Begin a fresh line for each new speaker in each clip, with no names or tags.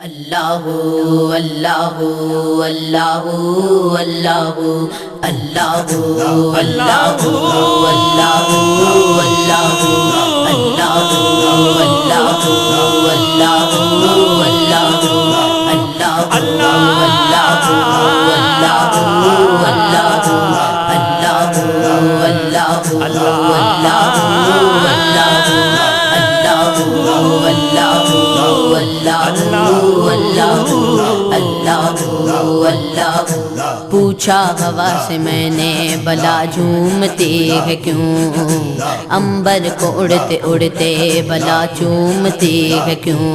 اللہ اللہ اللہ اللہ اللہ اللہ اللہ اللہ پوچھا ہوا سے میں نے بلا جھومتی ہے کیوں، عنبر کو اڑتے اڑتے بلا چومتی ہے کیوں،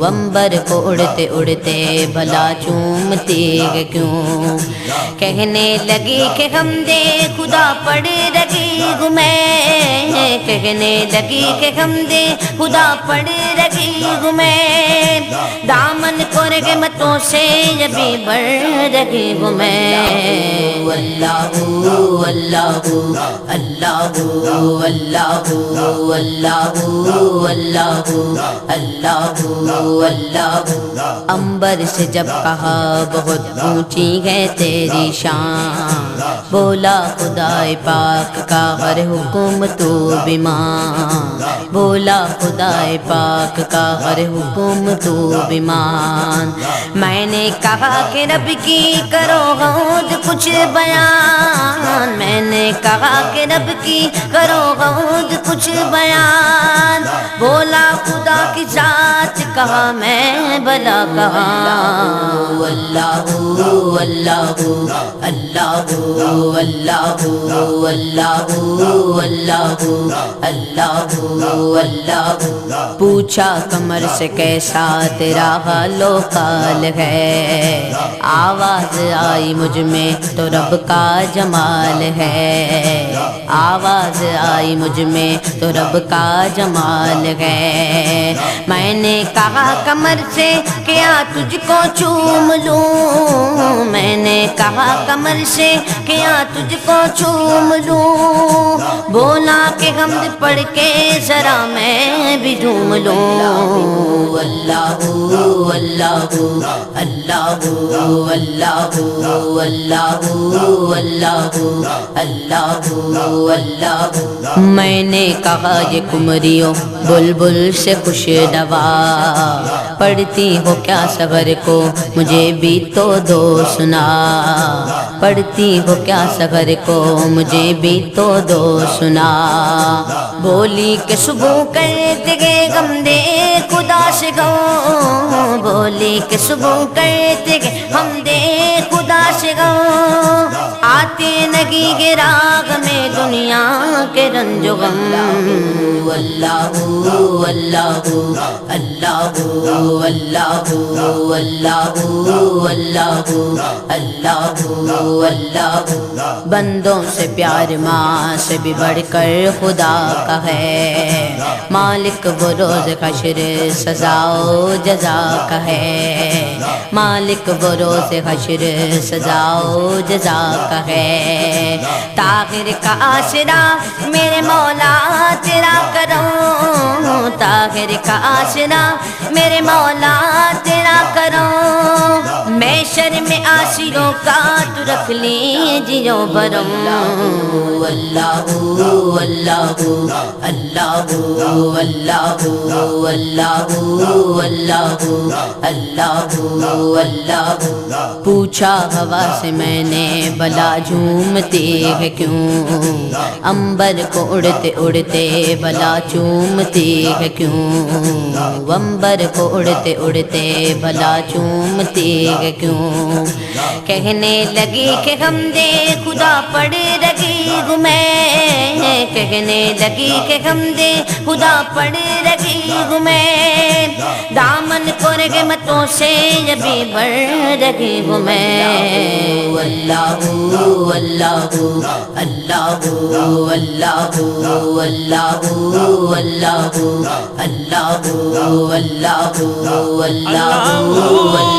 عنبر کو اڑتے اڑتے بلا چومتی ہے کیوں، کہنے لگی کہ ہم دے خدا پڑ رہی ہوں میں، کہنے لگی کہ ہم دے خدا پڑ رہی ہوں میں، دامن کو رحمتوں سے ابھی بڑھ رہی ہوں میں، اللہ اللہ اللہ اللہ اللہ اللہ اللہ، عنبر سے جب کہا بہت اونچی ہے تیری شان، بولا خدائے پاک کا ہر حکم تو بھی مان، بولا خدائے پاک کا ہر حکم تو بھی مان، میں نے کہا کہ رب کی کرو غوث کچھ بیان، میں نے کہا کہ رب کی کرو غوث کچھ بیان، بولا خدا کی ذات کہا میں بلا کہاں، اللہ اللہ اللہ اللہ اللہ اللہ اللہ، پوچھا کمر سے کیسا تیرا حال و حال ہے، آواز آئی مجھ میں تو رب کا جمال ہے، آواز آئی مجھ میں تو رب کا جمال ہے، میں نے کہا کمر سے کیا تجھ کو چوم لوں، میں نے کہا کمر سے کیا تجھ کو چوم لوں، بولا کہ حمد پڑھ کے ذرا میں بھی جھوم لوں، اللہ اللہ اللہ اللہ اللہ اللہ، میں نے کہا یہ کمریوں بلبل سے خوش نوا، پڑھتی ہو کیا صبر کو مجھے بھی تو دو سنا، پڑھتی ہو کیا صبر کو مجھے بھی تو دو سنا، بولی کہ صبح کرتے گئے غم دے خدا سے گو، بولی کہ صبح کرتے گئے ہم دے خدا سے گو، آتے نگی کے راگ میں دنیا کے رنج و غم، اللہ اللہ اللہ اللہ اللہ اللہ اللہ، بندوں سے پیار ماں سے بھی بڑھ کر خدا کا ہے، مالک وہ روز حشر سزا و جزا کا ہے، مالک وہ روز حشر سزا و جزا کا ہے، طاہر کا آسرا میرے مولا تیرا کروں، طاہر کا آسرا میرے مولا تیرا کروں، میں شرم آسروں کا تو رکھ لیجیو بھرم، اللہ اللہ اللہ اللہ اللہ اللہ اللہ، پوچھا ہوا سے میں نے بلا جھومتی ہے کیوں، عنبر کو اڑتے اڑتے بلا چومتی ہے کیوں، عنبر کو اڑتے اڑتے بلا چومتی ہے کیوں، کہنے لگی کہ ہم دے خدا پڑ رہی ہوں میں، کہنے لگی کہ ہم دے خدا پڑ رہی ہوں میں، دامن کو رحمتوں سے ابھی بڑھ رہی ہوں میں، اللہ اللہ اللہ اللہ اللہ اللہ اللہ اللہ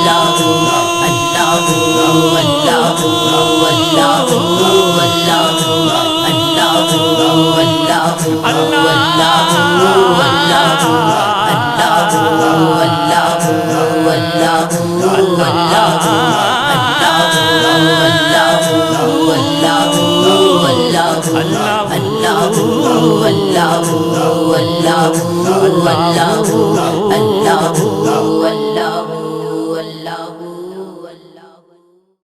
اللہ اللہ